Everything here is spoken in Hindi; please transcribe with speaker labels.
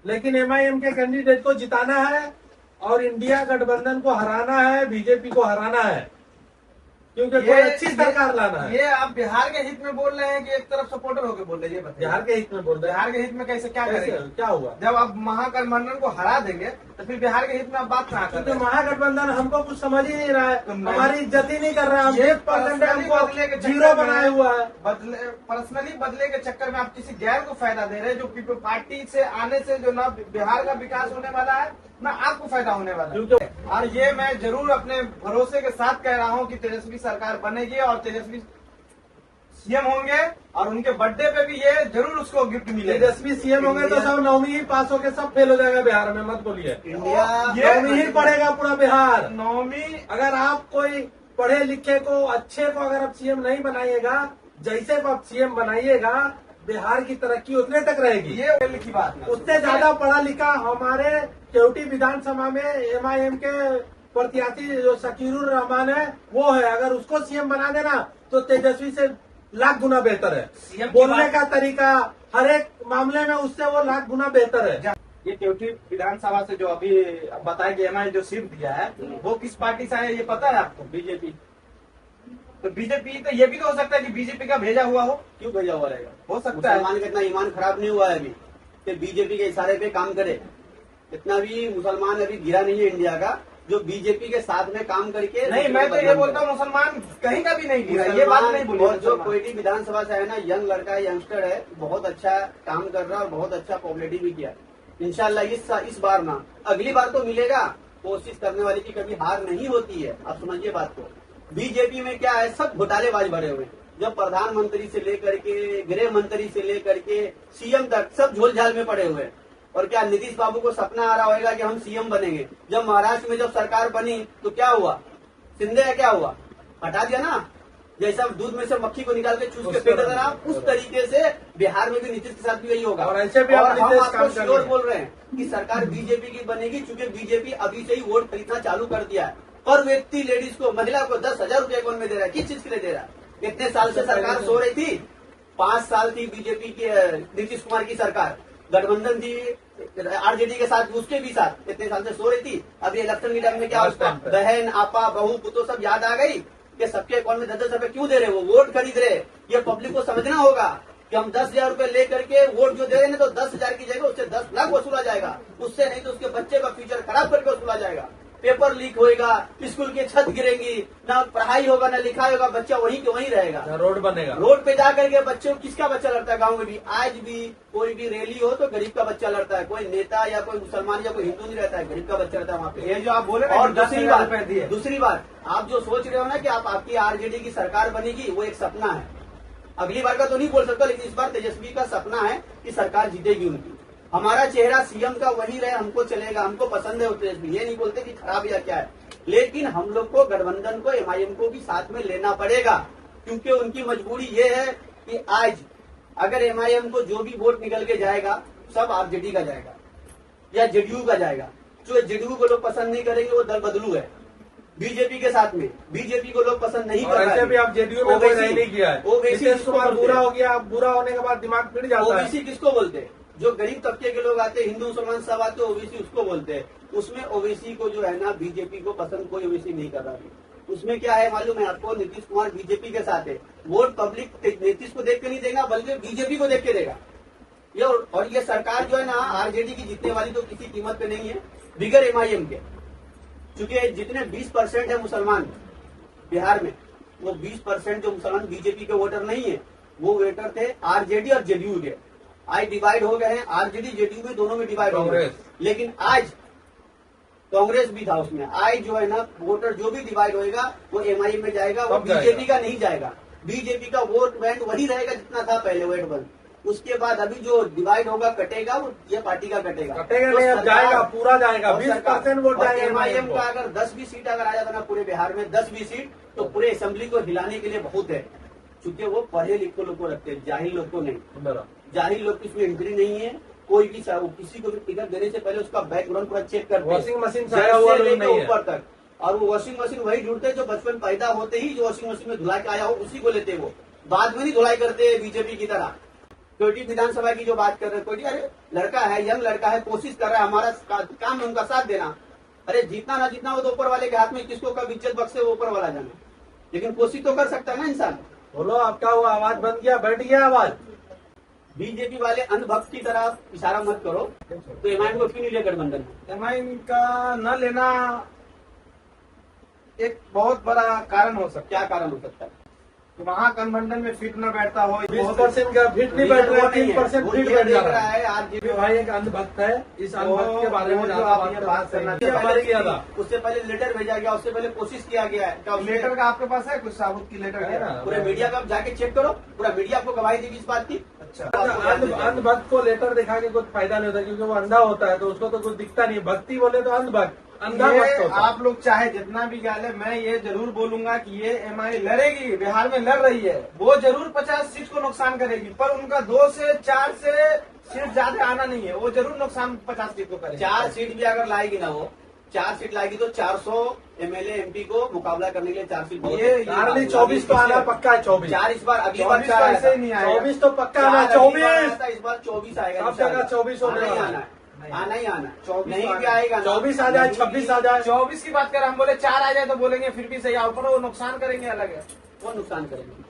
Speaker 1: लेकिन एमआईएम के कैंडिडेट को जिताना है और इंडिया गठबंधन को हराना है, बीजेपी को हराना है, क्योंकि कोई अच्छी सरकार लाना है।
Speaker 2: ये आप बिहार के हित में बोल रहे हैं कि एक तरफ सपोर्टर होकर बोल रहे हैं? ये बताइए,
Speaker 1: बिहार के हित में बोल रहे हैं।
Speaker 2: बिहार के हित में कैसे, क्या करेंगे?
Speaker 1: क्या हुआ
Speaker 2: जब आप महागठबंधन को हरा देंगे तो फिर बिहार के हित में आप बात कहाँ कर रहे हैं?
Speaker 1: महागठबंधन हमको कुछ समझ ही नहीं रहा है, हमारी इज्जत ही नहीं कर रहा है।
Speaker 2: ये
Speaker 1: बदले के जीरो बनाया हुआ है।
Speaker 2: पर्सनली बदले के चक्कर में आप किसी गैर को फायदा दे रहे हैं, जो पार्टी से आने से जो ना बिहार का विकास होने वाला है ना आपको फायदा होने वाला है। और ये मैं जरूर अपने भरोसे के साथ कह रहा हूँ कि तेजस्वी सरकार बनेगी और तेजस्वी सीएम होंगे और उनके बर्थडे पे भी ये जरूर उसको गिफ्ट मिलेगा।
Speaker 1: तेजस्वी सीएम होंगे तो सब 9वीं ही पास होके सब फेल हो जाएगा बिहार में, मत बोलिए।
Speaker 2: इंडिया
Speaker 1: 9वीं ही पढ़ेगा पूरा बिहार।
Speaker 2: 9वीं
Speaker 1: अगर आप कोई पढ़े लिखे को, अच्छे को अगर आप सीएम नहीं बनाइएगा, जैसे को आप सीएम बनाइएगा, बिहार की तरक्की उतने तक रहेगी।
Speaker 2: ये लिखी बात है।
Speaker 1: उससे ज्यादा पढ़ा लिखा हमारे केवटी विधानसभा में एमआईएम के प्रत्याशी जो शकीरुर रहमान है वो है। अगर उसको सीएम बना देना तो तेजस्वी से लाख गुना बेहतर है। बोलने का तरीका हर एक मामले में उससे वो लाख गुना बेहतर है।
Speaker 2: ये केवटी विधानसभा से जो अभी बताया गया है, जो सीट दिया है वो किस पार्टी से है ये पता है आपको? बीजेपी। तो बीजेपी तो ये भी तो हो सकता है कि बीजेपी का भेजा हुआ हो।
Speaker 3: क्यों भेजा हुआ रहेगा?
Speaker 2: हो सकता है।
Speaker 3: मुसलमान का इतना ईमान खराब नहीं हुआ है अभी कि बीजेपी के इशारे पे काम करे। इतना भी मुसलमान अभी गिरा नहीं है इंडिया का जो बीजेपी के साथ में काम करके।
Speaker 2: नहीं, मैं तो ये बोलता हूँ मुसलमान कहीं का भी नहीं गिरा, ये बात नहीं बोली।
Speaker 3: और जो कोयटी विधानसभा से है ना, यंग लड़का है, यंगस्टर है, बहुत अच्छा काम कर रहा है और बहुत अच्छा पॉपुलरिटी भी किया। इंशाल्लाह इस बार ना, अगली बार तो मिलेगा। कोशिश करने वाले की कभी हार नहीं होती है, आप समझिए बात को। बीजेपी में क्या है, सब घोटालेबाज भरे हुए हैं। जब प्रधानमंत्री से लेकर के गृह मंत्री से लेकर के सीएम तक सब झोल झाल में पड़े हुए हैं। और क्या नीतीश बाबू को सपना आ रहा होगा कि हम सीएम बनेंगे? जब महाराष्ट्र में जब सरकार बनी तो क्या हुआ? शिंदे क्या हुआ? हटा दिया ना। जैसा दूध में से मक्खी को निकाल के चूस के फेंक देना, उस तरीके से बिहार में भी नीतीश के साथ भी यही होगा।
Speaker 1: और ऐसे भी
Speaker 3: और हम
Speaker 1: नीतीश
Speaker 3: आपको
Speaker 1: काम
Speaker 3: श्योर बोल रहे हैं कि सरकार बीजेपी की बनेगी, क्योंकि बीजेपी अभी से ही वोट खरीदना चालू कर दिया है। हर व्यक्ति, लेडीज को, महिला को 10,000 रुपए अकाउंट में दे रहा है। किस चीज के लिए दे रहा है? इतने साल से सरकार सो रही थी। 5 साल थी बीजेपी की, नीतीश कुमार की सरकार, गठबंधन थी आरजेडी के साथ, उसके भी साथ इतने साल से सो रही थी। अभी इलेक्शन के टाइम में क्या उसका बहन, आपा, बहू, पुतो सब याद आ गई कि सबके अकाउंट में 10,000 रुपए क्यों दे रहे? वो वोट खरीद रहे। ये पब्लिक को समझना होगा कि हम 10,000 रुपए लेकर के वोट जो दे रहे हैं तो 10,000 की जगह उससे 10 लाख वसूला जाएगा। उससे नहीं तो उसके बच्चे का फ्यूचर खराब करके वसूला जाएगा। पेपर लीक होएगा, स्कूल की छत गिरेगी, ना पढ़ाई होगा ना लिखाई होगा, बच्चा वहीं के वहीं रहेगा।
Speaker 1: रोड बनेगा,
Speaker 3: रोड पे जा करके बच्चों, किसका बच्चा लड़ता है? गांव में भी आज भी कोई भी रैली हो तो गरीब का बच्चा लड़ता है। कोई नेता या कोई मुसलमान या कोई हिंदू नहीं रहता है, गरीब का बच्चा रहता है वहाँ पे।
Speaker 2: ये जो आप बोले।
Speaker 3: और दूसरी बात आप जो सोच रहे हो ना कि आपकी आरजेडी की सरकार बनेगी, वो एक सपना है। अगली बार का तो नहीं बोल सकता, लेकिन इस बार तेजस्वी का सपना है कि सरकार जीतेगी उनकी। हमारा चेहरा सीएम का वही रहे, हमको चलेगा, हमको पसंद है तेजस्वी। ये नहीं बोलते कि खराब या क्या है, लेकिन हम लोग को गठबंधन को, एमआईएम को भी साथ में लेना पड़ेगा, क्योंकि उनकी मजबूरी ये है कि आज अगर एमआईएम को जो भी वोट निकल के जाएगा सब आरजेडी का जाएगा या जेडीयू का जाएगा। जो जेडीयू को लोग पसंद नहीं करेंगे वो दल बदलू है। बीजेपी के साथ में बीजेपी को लोग पसंद नहीं कर रहे।
Speaker 1: ऐसे भी आप जेडीयू में कोई नहीं किया है।
Speaker 3: ओबीसी
Speaker 1: कुमार बुरा हो गया, बुरा होने के बाद दिमाग फिर जाता है।
Speaker 3: ओबीसी किसको बोलते हैं? जो गरीब तबके के लोग आते हैं, हिंदू मुसलमान सब आते हैं, ओबीसी उसको बोलते हैं। उसमें ओबीसी को जो है ना, बीजेपी को पसंद कोई ओबीसी नहीं कर रहा है। उसमें क्या है मालूम है आपको? नीतीश कुमार बीजेपी के साथ है। वोट पब्लिक नीतीश को देख के नहीं देगा, बल्कि बीजेपी को देख के देगा। ये और ये सरकार जो है ना आरजेडी की जीतने वाली तो किसी कीमत पे नहीं है, बिगर एमआईएम के। क्योंकि जितने 20% है मुसलमान बिहार में, वो 20% जो मुसलमान बीजेपी के वोटर नहीं है, वो वोटर थे आरजेडी और जेडीयू के। आज डिवाइड हो गए हैं, आरजेडी जेडीयू में दोनों में डिवाइड हो गए। लेकिन आज कांग्रेस भी था उसमें। आज जो है ना वोटर जो भी डिवाइड होएगा वो एमआईएम में जाएगा, वो बीजेपी का नहीं जाएगा। बीजेपी का वोट बैंक वही रहेगा जितना था पहले वोट बैंक। उसके बाद अभी जो डिवाइड होगा, कटेगा, वो ये पार्टी का कटेगा
Speaker 1: नहीं, अब जाएगा, पूरा जाएगा। 20% वोट जाएगा।
Speaker 3: एमआईएम का अगर 10 भी सीट अगर आ जाता ना पूरे बिहार में, 10 भी सीट, तो पूरे असेंबली को हिलाने के लिए बहुत है। चूंकि वो पढ़े लिखे लोग को रखते हैं, जाहिल लोग को नहीं। जाहिल लोग की इसमें एंट्री नहीं है। कोई भी किसी को भी टिकट देने से पहले उसका बैकग्राउंड पूरा चेक करते हैं,
Speaker 1: वॉशिंग मशीन
Speaker 3: से ऊपर तक। और वो वॉशिंग मशीन वही ढूंढते हैं जो बचपन पैदा होते ही जो वॉशिंग मशीन में धुलाई के आया हो उसी को लेते हैं। वो बाद में नहीं धुलाई करते बीजेपी की तरह। कोयटी विधानसभा की जो बात कर रहे हैं, कोयटी अरे लड़का है, यंग लड़का है, कोशिश कर रहा है, हमारा काम है उनका साथ देना। अरे जीतना ना जीतना वो तो ऊपर वाले के हाथ में, किसको कब इज्जत बख्शे वो ऊपर वाला जाने, लेकिन कोशिश तो कर सकता है ना इंसान।
Speaker 1: बोलो, आपका वो आवाज बंद गया, बैठ गया आवाज।
Speaker 3: बीजेपी वाले अंधभक्त की तरह इशारा मत करो, तो एमआईएम को क्यों नहीं लिया गठबंधन में?
Speaker 2: एमआईएम का न लेना एक बहुत बड़ा कारण हो सकता
Speaker 3: क्या कारण हो सकता है?
Speaker 2: है, वहाँ गठबंधन में फिट न बैठता हो।
Speaker 1: 20% का फिट नहीं बैठ रहा है, 3%
Speaker 3: वो
Speaker 1: फिट
Speaker 3: ये
Speaker 1: बैठ
Speaker 3: देख
Speaker 1: जा
Speaker 3: रहा
Speaker 1: रहा है।
Speaker 3: है आरजेडी
Speaker 1: भाई एक अंधभक्त है, इस अंधभक्त के बारे में
Speaker 2: जो
Speaker 1: ज्यादा
Speaker 2: आप ये बात करना
Speaker 1: हमारे किया था।
Speaker 3: उससे पहले लेटर भेजा गया, उससे पहले कोशिश किया गया है।
Speaker 2: लेटर का आपके पास है कुछ साबुत की लेटर
Speaker 1: है ना?
Speaker 2: का?
Speaker 3: पूरे मीडिया का आप जाके चेक करो, पूरा मीडिया आपको गवाही देगी इस बात की।
Speaker 2: अच्छा,
Speaker 1: अंधभक्त को लेटर दिखा के कुछ फायदा नहीं होता, क्योंकि वो अंधा होता है तो उसको तो कुछ दिखता नहीं। भक्ति बोले तो अंधभक्त, अंधा भक्त
Speaker 2: ये
Speaker 1: होता है।
Speaker 2: आप लोग चाहे जितना भी गाले, मैं ये जरूर बोलूंगा कि ये एमआई लड़ेगी, बिहार में लड़ रही है, वो जरूर 50 सीट को नुकसान करेगी, पर उनका 2 से 4 से सीट ज्यादा आना नहीं है, वो जरूर नुकसान 50 सीट को करेगी।
Speaker 3: 4 सीट भी अगर लाएगी ना, वो 4 सीट लाएगी तो 400 एमएलए एमपी को मुकाबला करने के लिए 4 सीट बहुत
Speaker 2: ये
Speaker 3: है।
Speaker 1: 24 तो आना पक्का है। 24
Speaker 3: 4 इस बार, अगली बार
Speaker 2: 24
Speaker 3: 4
Speaker 2: तो ऐसे ही नहीं आएगा।
Speaker 1: 24 तो पक्का आना,
Speaker 3: 4 अगली बार
Speaker 1: 24
Speaker 3: आता है, इस बार 24 आएगा।
Speaker 1: सब जगह 24 होने
Speaker 3: आना ही
Speaker 1: वाला
Speaker 3: आना
Speaker 1: है।
Speaker 3: है, आना ही आना है।
Speaker 2: 24
Speaker 3: नहीं
Speaker 2: तो
Speaker 3: भी
Speaker 2: आना।
Speaker 3: आएगा ना,
Speaker 1: 24 आ जाए, 26 आ जाए,
Speaker 2: 24 की बात कर, हम बोले 4 आ जाए तो बोलेंगे फिर भी सही आओ, पर वो नुकसान करेंगे अलग है।
Speaker 3: वो नुकसान करेंगे।